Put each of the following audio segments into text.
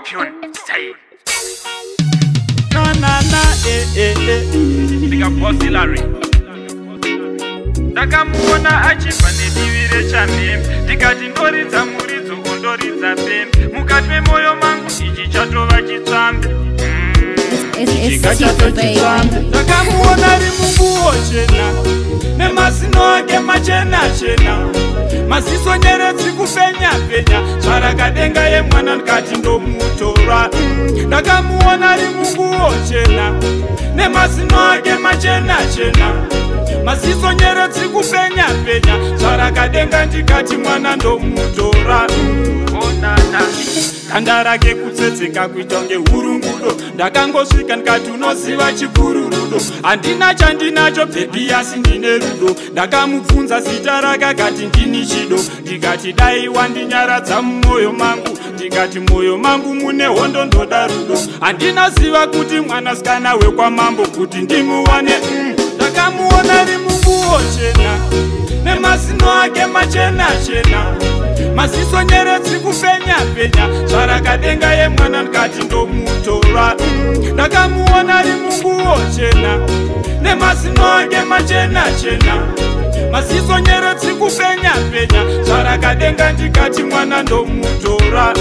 Scorpion style. Na Big boss Larry. Ndakamuona achibva nedivire chamhembe ndikati ndoridza muridzo undoridza pembe mukati memoyo mangu ichi chatova chitsvambe ndakamuona ari munguwo chena nemazino ake machena chena maziso nyeredzi kupenya penya zvarakadenga yemwana ndikati ndomutora ndakamuona ari munguwo chena nemazino ake machena chena maziso nyeredzi kupenya penya zvarakadenga ndikati mwana ndomutora ganda rake kutsetseka kuita kunge hurungudo ndakangosvika ndikati unoziva chikuru rudo handina chandinacho bhebhi asi ndine rudo ndakamubvunza zita rake akati ndini chido ndikati dai wandinyaradza mumwoyo mangu ndikati mwoyo mangu mune hondo ndoda rudo handinaziva kuti mwanasikana wekwamambo kuti ndimuwane ndakamuona ari munguwo chena nemazino ake machena chena maziso nyeredzi kupenya penya zvarakadenga yemwana ndikati ndomutora ndakamuona ari munguwo chena nemazino ake machena chena maziso nyeredzi kupenya penya zvarakadenga ndikati mwana ndomutora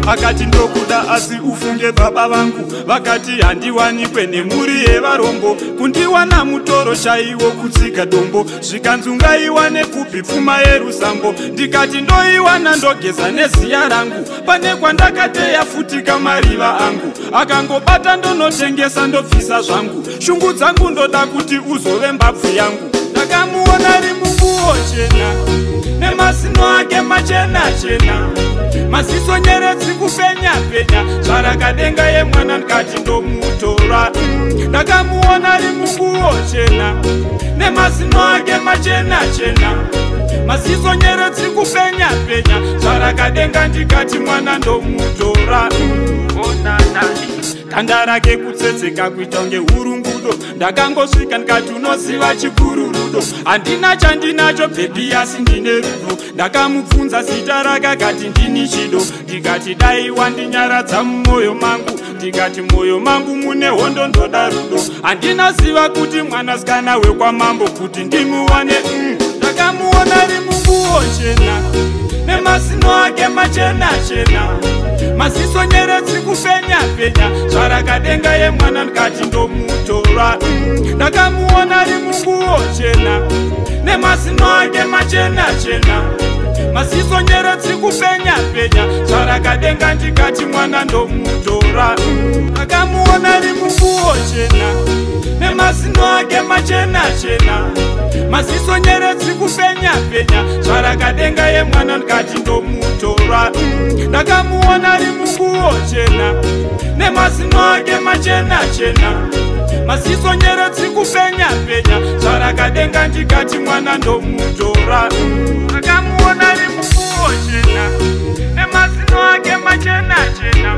akati ndokuda asi ufunge baba vangu vakati handiwanikwe nemhuri yevarombo kundiwana mutoro chaiwo kutsiga dombo zvikanzungaiwane kupi pfuma yerusambo ndikati ndoiwana ndogeza neziya rangu pane kwandakateya futika mariva angu akangobata ndonotengesa ndobvisa zvangu shungu dzangu ndoda kuti uzove mbabvu yangu ndakamuona ari munguwo chena nemazino ake machena chena maziso nyeredzi kupenya penya zvarakadenga yemwana ndikati ndomutora ndakamuona ari munguwo chena nemazino ake machena chena maziso nyeredzi kupenya penya zvarakadenga ndikati mwana ndomutora ganda rake kutsetseka kuita kunge hurungudo ndakangosvika ndikati unoziva chikuru rudo handina chandinacho bhebhi asi ndine rudo ndakamubvunza zita rake akati ndini chido ndikati dai wandinyaradza mumwoyo mangu ndikati mwoyo mangu mune hondo ndoda rudo handinaziva kuti mwanasikana wekwamambo kuti ndimuwane ndakamuona ari munguwo chena nemazino ake machena chena maziso nyeredzi kupenya penya zvarakadenga yemwana ndikati ndomutora ndakamuona ari munguwo chena nemazino ake machena chena maziso nyeredzi kupenya penya zvarakadenga ndikati mwana ndomutora ndakamuona ari munguwo chena nemazino ake machena chena maziso nyeredzi kupenya penya zvarakadenga yemwana ndikati ndomutora ndakamuona ari munguwo chena nemazino ake machena chena maziso nyeredzi kupenya penya zvarakadenga ndikati mwana ndomutora ndakamuona ari munguwo chena nemazino ake machena chena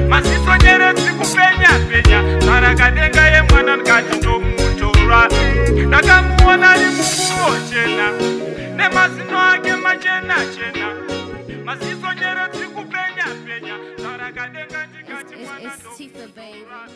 maziso nyeredzi kupenya penya zvarakadenga yemwana ndikati ndomutora ndakamuona ari munguwo chena nemazino ake machena chena maziso nyeredzi kupenya penya zvarakadenga ndikati mwana ndomutora